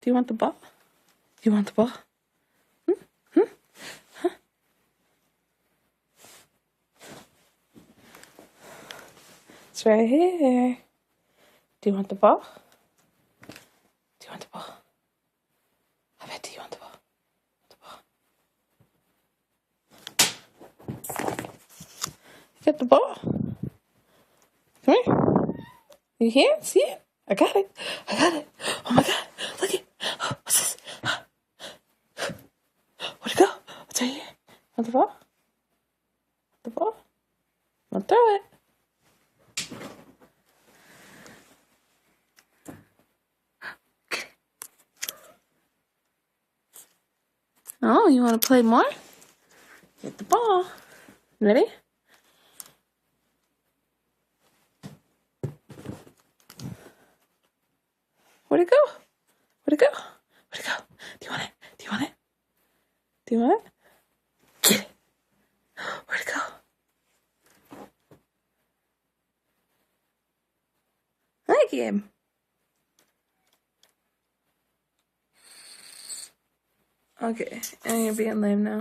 Do you want the ball? Do you want the ball? Huh? It's right here. Do you want the ball? Do you want the ball? I bet, do you want the ball? You got the ball? Come here. You can't see it? I got it. I got it. Oh my God. Look it. What's this? Where'd it go? It's right here. Want the ball? The ball? I'm gonna throw it. Get it. Oh, you want to play more? Get the ball. Ready? Where'd it go? Where'd it go? Where'd it go? Do you want it? Do you want it? Do you want it? Get it. Where'd it go? I like him. Okay, and you're being lame now.